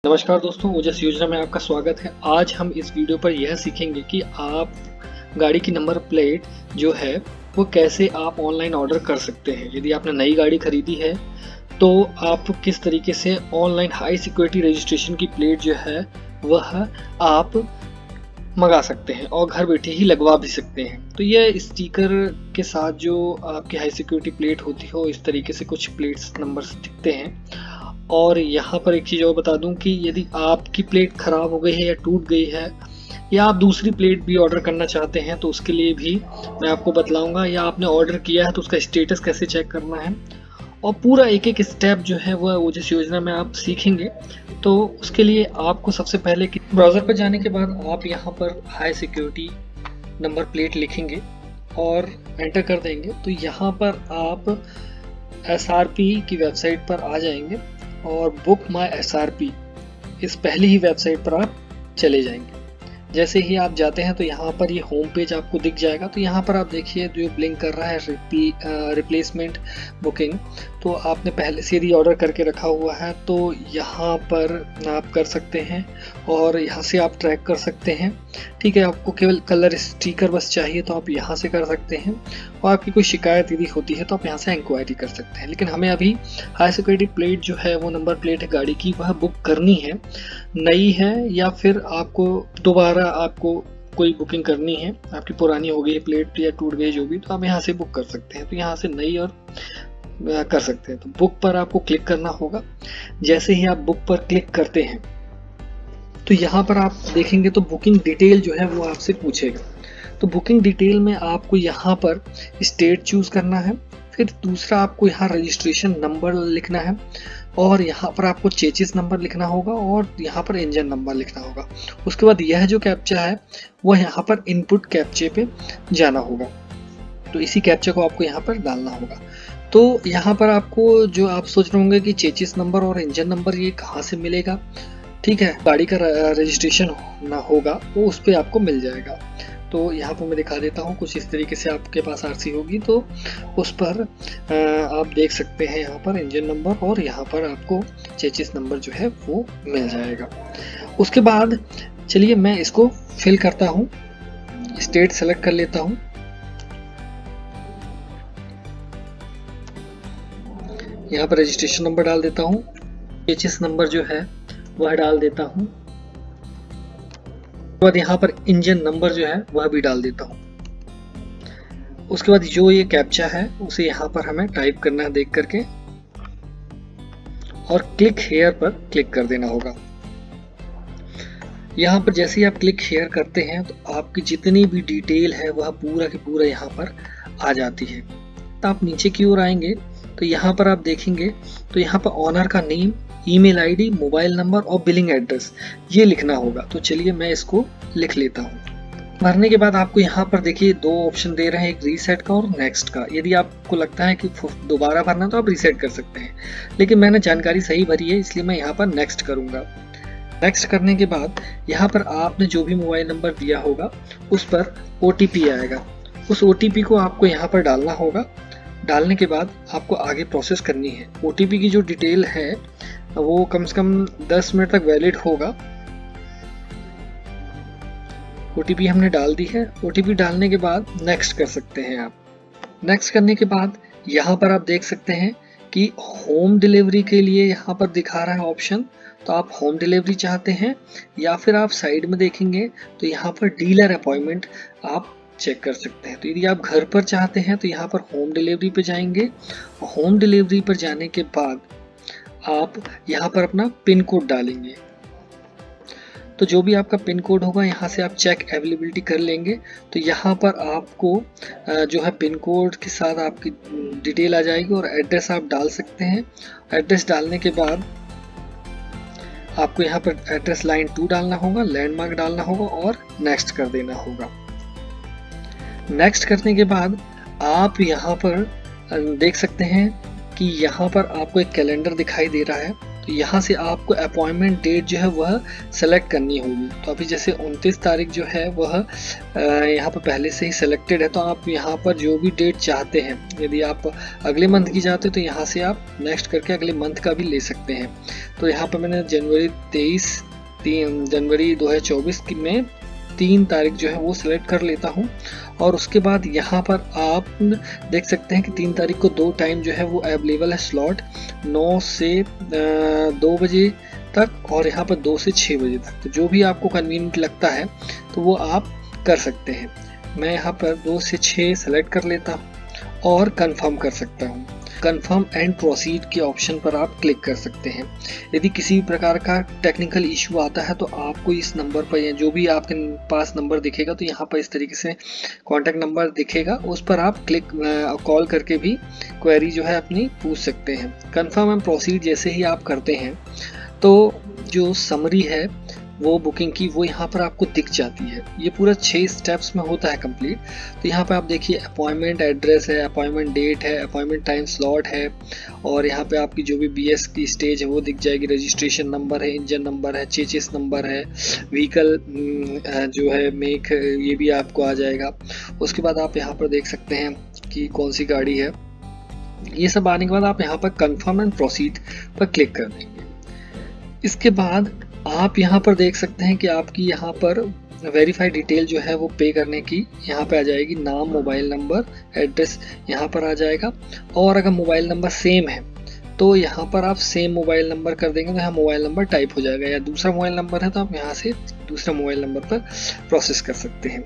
नमस्कार दोस्तों, ओजस योजना में आपका स्वागत है। आज हम इस वीडियो पर यह सीखेंगे कि आप गाड़ी की नंबर प्लेट जो है वो कैसे आप ऑनलाइन ऑर्डर कर सकते हैं। यदि आपने नई गाड़ी खरीदी है तो आप किस तरीके से ऑनलाइन हाई सिक्योरिटी रजिस्ट्रेशन की प्लेट जो है वह आप मंगा सकते हैं और घर बैठे ही लगवा भी सकते हैं। तो यह स्टिकर के साथ जो आपकी हाई सिक्योरिटी प्लेट होती हो, इस तरीके से कुछ प्लेट्स नंबर्स दिखते हैं। और यहाँ पर एक चीज़ और बता दूं कि यदि आपकी प्लेट ख़राब हो गई है या टूट गई है या आप दूसरी प्लेट भी ऑर्डर करना चाहते हैं तो उसके लिए भी मैं आपको बतलाऊंगा, या आपने ऑर्डर किया है तो उसका स्टेटस कैसे चेक करना है और पूरा एक एक स्टेप जो है वह ओजस योजना में आप सीखेंगे। तो उसके लिए आपको सबसे पहले ब्राउज़र पर जाने के बाद आप यहाँ पर हाई सिक्योरिटी नंबर प्लेट लिखेंगे और एंटर कर देंगे। तो यहाँ पर आप SRP की वेबसाइट पर आ जाएंगे और बुक माई SRP इस पहली ही वेबसाइट पर आप चले जाएंगे। जैसे ही आप जाते हैं तो यहाँ पर ये होम पेज आपको दिख जाएगा। तो यहाँ पर आप देखिए जो ब्लिंक कर रहा है रिप्लेसमेंट बुकिंग, तो आपने पहले से ही ऑर्डर करके रखा हुआ है तो यहाँ पर आप कर सकते हैं और यहाँ से आप ट्रैक कर सकते हैं। ठीक है, आपको केवल कलर स्टिकर बस चाहिए तो आप यहाँ से कर सकते हैं और आपकी कोई शिकायत यदि होती है तो आप यहाँ से इंक्वायरी कर सकते हैं। लेकिन हमें अभी हाई सिक्योरिटी प्लेट जो है वो नंबर प्लेट है गाड़ी की वह बुक करनी है, नई है या फिर आपको दोबारा आपको कोई बुकिंग करनी है, आपकी पुरानी हो गई प्लेट या टूट गई जो भी, तो आप यहाँ से बुक कर सकते हैं। तो यहाँ से नई और कर सकते हैं। तो बुक पर आपको क्लिक करना होगा। जैसे ही आप बुक पर क्लिक करते हैं तो यहाँ पर आप देखेंगे तो बुकिंग डिटेल जो है वो आपसे पूछेगा। तो बुकिंग डिटेल में आपको यहाँ पर स्टेट चूज करना है, फिर दूसरा आपको यहाँ रजिस्ट्रेशन नंबर लिखना है और यहाँ पर आपको चेचिस नंबर लिखना होगा और यहाँ पर इंजन नंबर लिखना होगा। उसके बाद यह जो कैप्चा है वह यहाँ पर इनपुट कैप्चे पे जाना होगा। तो इसी कैप्चा को आपको यहाँ पर डालना होगा। तो यहाँ पर आपको जो आप सोच रहे होंगे कि चेचिस नंबर और इंजन नंबर ये कहाँ से मिलेगा, ठीक है, गाड़ी का रजिस्ट्रेशन ना होगा वो उस पर आपको मिल जाएगा। तो यहाँ पर मैं दिखा देता हूँ, कुछ इस तरीके से आपके पास RC होगी तो उस पर आप देख सकते हैं यहाँ पर इंजन नंबर और यहाँ पर आपको चेचिस नंबर जो है वो मिल जाएगा। उसके बाद चलिए मैं इसको फिल करता हूँ, स्टेट सेलेक्ट कर लेता हूँ। यहाँ पर रजिस्ट्रेशन नंबर डाल देता हूँ, चेचिस नंबर जो है वह डाल देता हूँ, उसके बाद यहाँ पर इंजन नंबर जो है वह भी डाल देता हूँ। उसके बाद जो ये कैप्चा है उसे यहाँ पर हमें टाइप करना है देख करके और क्लिक हेयर पर क्लिक कर देना होगा। यहाँ पर जैसे ही आप क्लिक हेयर करते हैं तो आपकी जितनी भी डिटेल है वह पूरा की पूरा यहाँ पर आ जाती है। तो आप नीचे की ओर आएंगे तो यहाँ पर आप देखेंगे तो यहाँ पर ऑनर का name, email ID, mobile number और बिलिंग एड्रेस ये लिखना होगा। तो चलिए मैं इसको लिख लेता हूँ। भरने के बाद आपको यहाँ पर देखिए दो ऑप्शन दे रहे हैं, एक रीसेट का और नेक्स्ट का। यदि आपको लगता है कि दोबारा भरना तो आप रीसेट कर सकते हैं, लेकिन मैंने जानकारी सही भरी है इसलिए मैं यहाँ पर नेक्स्ट करूँगा। नेक्स्ट करने के बाद यहाँ पर आपने जो भी मोबाइल नंबर दिया होगा उस पर OTP आएगा। उस OTP को आपको यहाँ पर डालना होगा। डालने के बाद आपको आगे प्रोसेस करनी है। OTP की जो डिटेल है वो कम से कम 10 मिनट तक वैलिड होगा। OTP हमने डाल दी है। OTP डालने के बाद नेक्स्ट कर सकते हैं आप। नेक्स्ट करने के बाद यहाँ पर आप देख सकते हैं कि होम डिलीवरी के लिए यहाँ पर दिखा रहा है ऑप्शन। तो आप होम डिलीवरी चाहते हैं या फिर आप साइड में देखेंगे तो यहाँ पर डीलर अपॉइंटमेंट आप चेक कर सकते हैं। तो यदि आप घर पर चाहते हैं तो यहाँ पर होम डिलीवरी पे जाएंगे। होम डिलीवरी पर जाने के बाद आप यहाँ पर अपना पिन कोड डालेंगे। तो जो भी आपका पिन कोड होगा यहाँ से आप चेक अवेलेबिलिटी कर लेंगे। तो यहाँ पर आपको जो है पिन कोड के साथ आपकी डिटेल आ जाएगी और एड्रेस आप डाल सकते हैं। एड्रेस डालने के बाद आपको यहाँ पर एड्रेस लाइन 2 डालना होगा, लैंडमार्क डालना होगा और नेक्स्ट कर देना होगा। नेक्स्ट करने के बाद आप यहाँ पर देख सकते हैं कि यहाँ पर आपको एक कैलेंडर दिखाई दे रहा है। तो यहाँ से आपको अपॉइंटमेंट डेट जो है वह सेलेक्ट करनी होगी। तो अभी जैसे 29 तारीख जो है वह यहाँ पर पहले से ही सिलेक्टेड है, तो आप यहाँ पर जो भी डेट चाहते हैं, यदि आप अगले मंथ की चाहते हैं तो यहाँ से आप नेक्स्ट करके अगले मंथ का भी ले सकते हैं। तो यहाँ पर मैंने जनवरी 2024 में 3 तारीख जो है वो सिलेक्ट कर लेता हूँ। और उसके बाद यहाँ पर आप देख सकते हैं कि 3 तारीख को 2 टाइम जो है वो अवेलेबल है स्लॉट, 9 से 2 बजे तक और यहाँ पर 2 से 6 बजे तक। तो जो भी आपको कन्वीनियंट लगता है तो वो आप कर सकते हैं। मैं यहाँ पर 2 से 6 सेलेक्ट कर लेता हूँ और कंफर्म कर सकता हूँ। कंफर्म एंड प्रोसीड के ऑप्शन पर आप क्लिक कर सकते हैं। यदि किसी भी प्रकार का टेक्निकल इशू आता है तो आपको इस नंबर पर या जो भी आपके पास नंबर दिखेगा, तो यहाँ पर इस तरीके से कॉन्टैक्ट नंबर दिखेगा, उस पर आप कॉल करके भी क्वेरी जो है अपनी पूछ सकते हैं। कंफर्म एंड प्रोसीड जैसे ही आप करते हैं तो जो समरी है वो बुकिंग की वो यहाँ पर आपको दिख जाती है। ये पूरा 6 स्टेप्स में होता है कंप्लीट। तो यहाँ पे आप देखिए अपॉइंटमेंट एड्रेस है, अपॉइंटमेंट डेट है, अपॉइंटमेंट टाइम स्लॉट है और यहाँ पे आपकी जो भी BS की स्टेज है वो दिख जाएगी, रजिस्ट्रेशन नंबर है, इंजन नंबर है, चेसिस नंबर है, व्हीकल जो है मेक, ये भी आपको आ जाएगा। उसके बाद आप यहाँ पर देख सकते हैं कि कौन सी गाड़ी है। ये सब आने के बाद आप यहाँ पर कंफर्म एंड प्रोसीड पर क्लिक कर देंगे। इसके बाद आप यहाँ पर देख सकते हैं कि आपकी यहाँ पर वेरीफाई डिटेल जो है वो पे करने की यहाँ पे आ जाएगी। नाम, मोबाइल नंबर, एड्रेस यहाँ पर आ जाएगा। और अगर मोबाइल नंबर सेम है तो यहाँ पर आप सेम मोबाइल नंबर कर देंगे तो यहाँ मोबाइल नंबर टाइप हो जाएगा, या दूसरा मोबाइल नंबर है तो आप यहाँ से दूसरा मोबाइल नंबर पर प्रोसेस कर सकते हैं।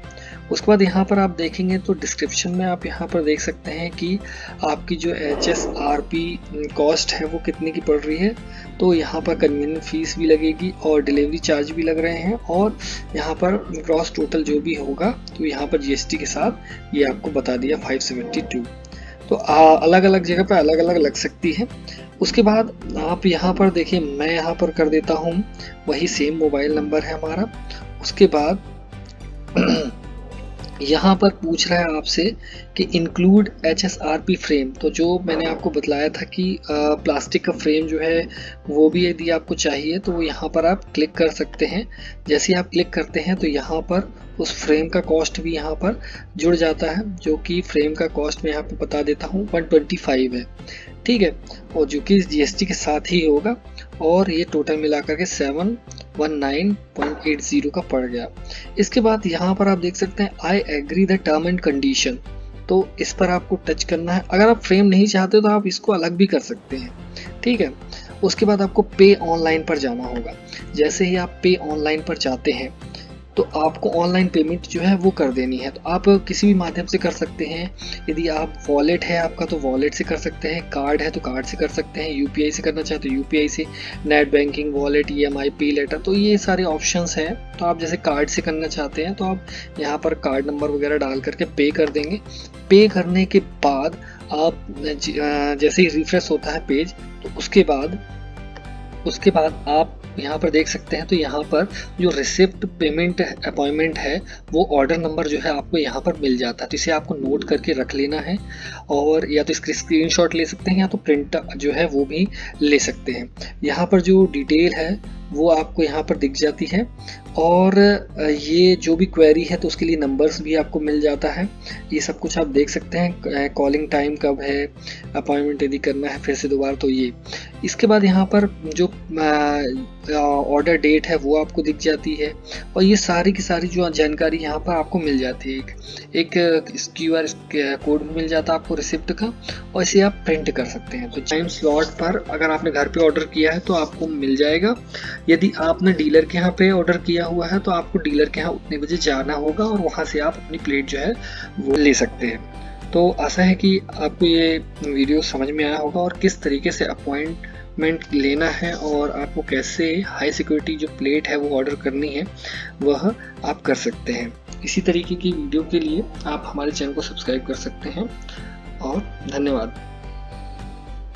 उसके बाद यहाँ पर आप देखेंगे तो डिस्क्रिप्शन में आप यहाँ पर देख सकते हैं कि आपकी जो HSRP कॉस्ट है वो कितने की पड़ रही है। तो यहाँ पर कन्वीनियंस फीस भी लगेगी और डिलीवरी चार्ज भी लग रहे हैं, और यहाँ पर ग्रॉस टोटल जो भी होगा तो यहाँ पर GST के साथ ये आपको बता दिया 572। तो अलग अलग जगह पर अलग अलग लग सकती है। उसके बाद आप यहाँ पर देखिए, मैं यहाँ पर कर देता हूँ वही सेम मोबाइल नंबर है हमारा। उसके बाद यहाँ पर पूछ रहा है आपसे कि इंक्लूड HSRP फ्रेम। तो जो मैंने आपको बतलाया था कि प्लास्टिक का फ्रेम जो है वो भी यदि आपको चाहिए तो यहाँ पर आप क्लिक कर सकते हैं। जैसे ही आप क्लिक करते हैं तो यहाँ पर उस फ्रेम का कॉस्ट भी यहाँ पर जुड़ जाता है, जो कि फ्रेम का कॉस्ट मैं यहाँ पे बता देता हूँ 125 है, ठीक है, और जो कि GST के साथ ही होगा। और ये टोटल मिलाकर के 719.80 का पड़ गया। इसके बाद यहाँ पर आप देख सकते हैं I agree the term and condition, तो इस पर आपको टच करना है। अगर आप फ्रेम नहीं चाहते तो आप इसको अलग भी कर सकते हैं, ठीक है। उसके बाद आपको पे ऑनलाइन पर जाना होगा। जैसे ही आप पे ऑनलाइन पर जाते हैं तो आपको ऑनलाइन पेमेंट जो है वो कर देनी है। तो आप किसी भी माध्यम से कर सकते हैं। यदि आप वॉलेट है आपका तो वॉलेट से कर सकते हैं, कार्ड है तो कार्ड से कर सकते हैं, UPI से करना चाहते तो UPI से, नेट बैंकिंग, वॉलेट, EMI, पे लेटर, तो ये सारे ऑप्शंस हैं। तो आप जैसे कार्ड से करना चाहते हैं तो आप यहाँ पर कार्ड नंबर वगैरह डाल करके पे कर देंगे। पे करने के बाद आप जैसे ही रिफ्रेश होता है पेज तो उसके बाद आप यहाँ पर देख सकते हैं। तो यहाँ पर जो रिसिप्ट पेमेंट अपॉइंटमेंट है वो ऑर्डर नंबर जो है आपको यहाँ पर मिल जाता है। तो इसे आपको नोट करके रख लेना है, और या तो इसकी स्क्रीनशॉट ले सकते हैं या तो प्रिंट जो है वो भी ले सकते हैं। यहाँ पर जो डिटेल है वो आपको यहाँ पर दिख जाती है, और ये जो भी क्वेरी है तो उसके लिए नंबर्स भी आपको मिल जाता है। ये सब कुछ आप देख सकते हैं। कॉलिंग टाइम कब है, अपॉइंटमेंट यदि करना है फिर से दोबारा तो ये। इसके बाद यहाँ पर जो ऑर्डर डेट है वो आपको दिख जाती है, और ये सारी की सारी जो जानकारी यहाँ पर आपको मिल जाती है। एक QR कोड भी मिल जाता है आपको रिसिप्ट का, और इसे आप प्रिंट कर सकते हैं। तो टाइम स्लॉट पर अगर आपने घर पे ऑर्डर किया है तो आपको मिल जाएगा। यदि आपने डीलर के यहाँ पे ऑर्डर किया हुआ है तो आपको डीलर के यहाँ उतने बजे जाना होगा और वहाँ से आप अपनी प्लेट जो है वो ले सकते हैं। तो आशा है कि आपको ये वीडियो समझ में आया होगा, और किस तरीके से अपॉइंटमेंट लेना है और आपको कैसे हाई सिक्योरिटी जो प्लेट है वो ऑर्डर करनी है वह आप कर सकते हैं। इसी तरीके की वीडियो के लिए आप हमारे चैनल को सब्सक्राइब कर सकते हैं, और धन्यवाद।